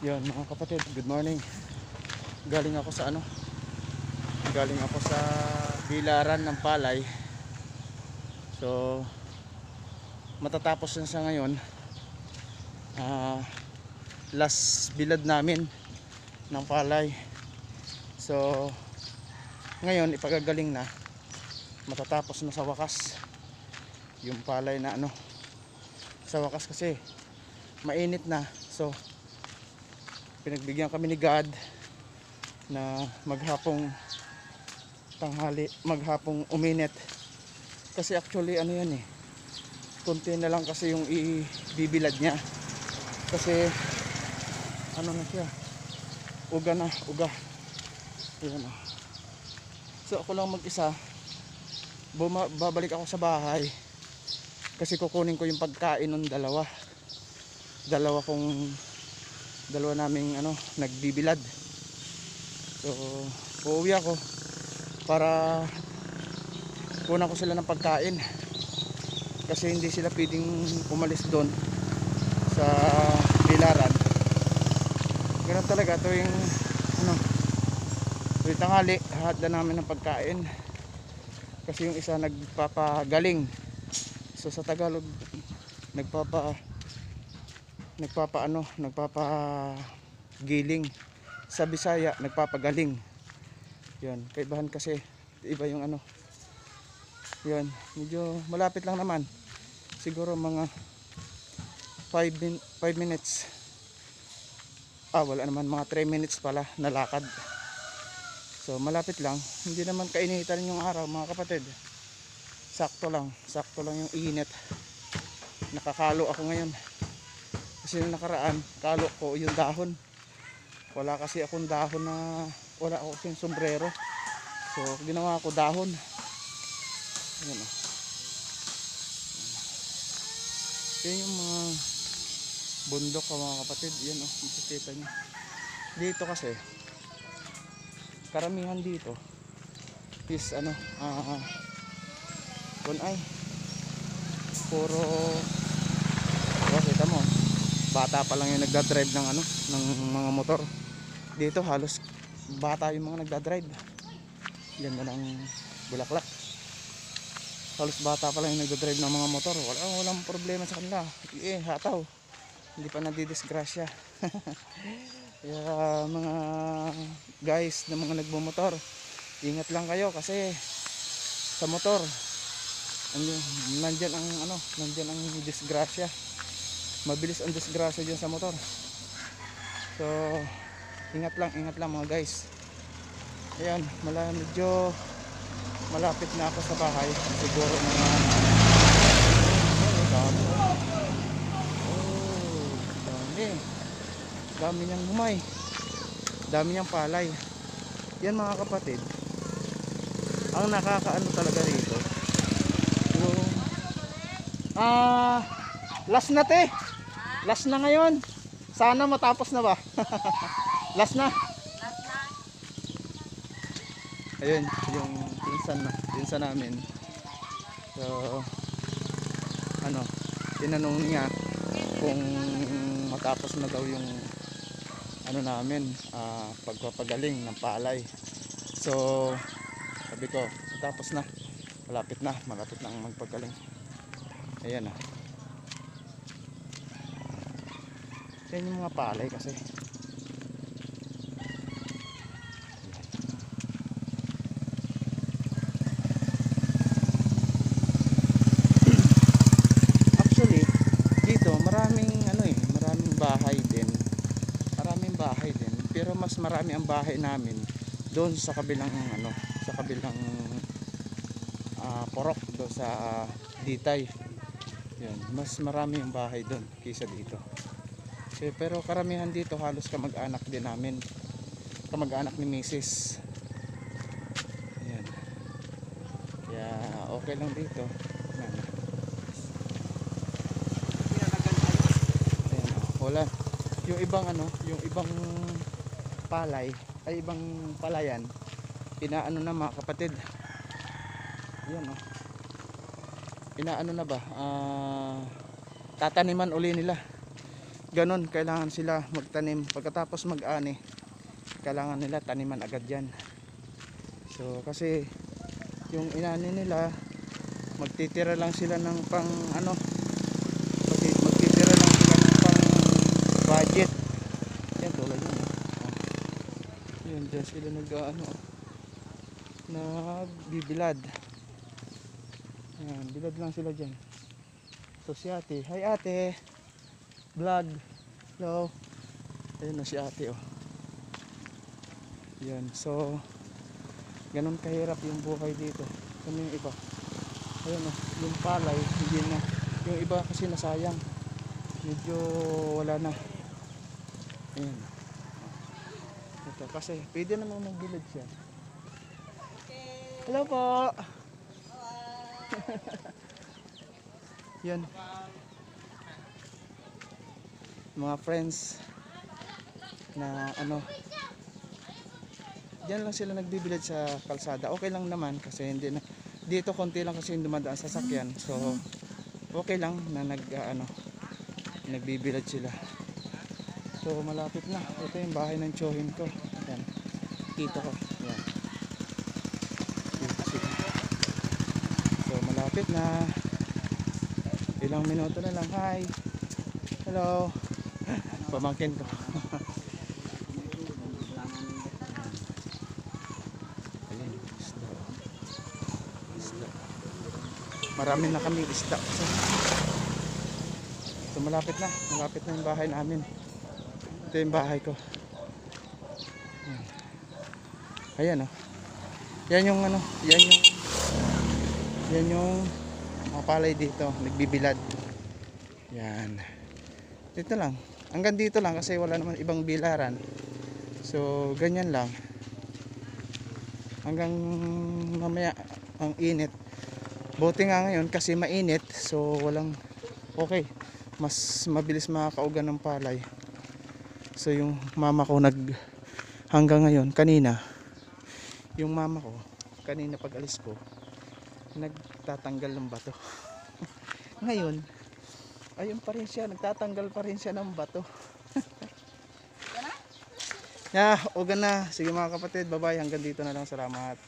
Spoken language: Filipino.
Yun mga kapatid, good morning. Galing ako sa galing ako sa bilaran ng palay. So matatapos na sa ngayon. Last bilad namin ng palay. So ngayon ipagagaling na. Matatapos na sa wakas yung palay na sa wakas kasi mainit na. So pinagbigyan kami ni God na maghapong maghapong uminit kasi actually yan konti na lang kasi yung ibibilad niya kasi na siya, uga ayan. So ako lang mag-isa, babalik ako sa bahay kasi kukunin ko yung pagkain ng dalawa naming nagbibilad. So uuwi ako para kunan ko sila ng pagkain kasi hindi sila pwedeng umalis doon sa bilaran. Ganun talaga tuwing tuwing tanghali hahadlan namin ng pagkain kasi yung isa nagpapagaling. So sa Tagalog nagpapagiling, sa Bisaya nagpapagaling. Yun, kaibahan kasi iba yung yun, medyo malapit lang naman, siguro mga 5 minutes, wala naman, mga 3 minutes pala na lakad. So malapit lang, hindi naman kainitan yung araw mga kapatid, sakto lang yung init. Nakakalo ako ngayon kasi yung nakaraan kalo ko yung dahon, wala kasi akong dahon wala ako kasing sombrero, so ginawa ko dahon. Ayan yan yung mga bundok mga kapatid. Yan makikita nyo dito kasi karamihan dito is puro kita mo, bata pa lang yung nagdadrive ng mga motor dito. Halos bata yung mga nagdadrive. Yan na ng Bulaklak, halos bata pa lang yung nagdadrive ng mga motor. Walang problema sa kanila, hataw, hindi pa nadidisgrasya. Kaya mga guys na mga nagmumotor, ingat lang kayo kasi sa motor nandyan ang disgrasya. Mabilis ang disgrasya dyan sa motor. So ingat lang mga guys. Ayan, medyo malapit na ako sa bahay, siguro mga dami niyang humay, dami niyang palay. Yan mga kapatid, ang nakakaano talaga rito yung last na last na ngayon, sana matapos na ba. Last na. Ayun yung pinsan namin. So tinanong niya kung matapos na daw yung namin, pagpapagaling ng palay. So sabi ko matapos na, malapit na ang magpagaling. Ayan yan yung mga palay kasi actually dito maraming bahay din, pero mas marami ang bahay namin doon sa kabilang porok doon sa Ditay. Yan, mas marami yung bahay doon kaysa dito. Pero karamihan dito halos kamag-anak din namin, kamag-anak ni Mrs. Yan. Kaya okay lang dito. Ayan, wala yung ibang palay ay ibang palayan inaano na mga kapatid. Yan inaano na ba, tataniman uli nila ganon, kailangan sila magtanim. Pagkatapos mag-ani, kailangan nila taniman agad yan. So kasi yung inani nila, magtitira lang sila ng pang ano, magtitira lang sila ng pang budget. Yan tulad yun. Yan, dyan sila nagbibilad. Yan, bilad lang sila dyan. So si ate, hi ate, vlog, hello. Ayun na si ate oh. Yan, so ganun kahirap yung buhay dito. Ano yung iba, ayun oh, yung palay hindi na, yung iba kasi nasayang, medyo wala na. Ayun, ito kasi pwede naman magbilad siya. Hello po. Yan, mga friends na ano, diyan lang sila nagbibilad sa kalsada. Okay lang naman kasi hindi na, dito konti lang kasi yung dumadaan sa sasakyan, so okay lang na nagbibilad sila. So malapit na, ito yung bahay ng tiyuhin ko. Yan, tito ko. Yan. So malapit na, ilang minuto na lang. Hi, hello. Pamangkin ko. Ayan, isda. Isda. Marami na kaming isda. So malapit na yung bahay namin. Ito yung bahay ko. Ayan oh. Yan yung ano, yan yung mga palay dito, nagbibilad. Yan. Dito lang. Hanggang dito lang kasi wala naman ibang bilaran. So ganyan lang. Hanggang mamaya ang init. Buti nga ngayon kasi mainit, so walang, okay, mas mabilis makakaugan ng palay. So yung mama ko hanggang ngayon, kanina yung mama ko kanina pag alis ko nagtatanggal ng bato. Ngayon ayun pa rin siya, nagtatanggal pa rin siya ng bato. Yeah, ugan na. Sige mga kapatid, bye bye, hanggang dito na lang, salamat.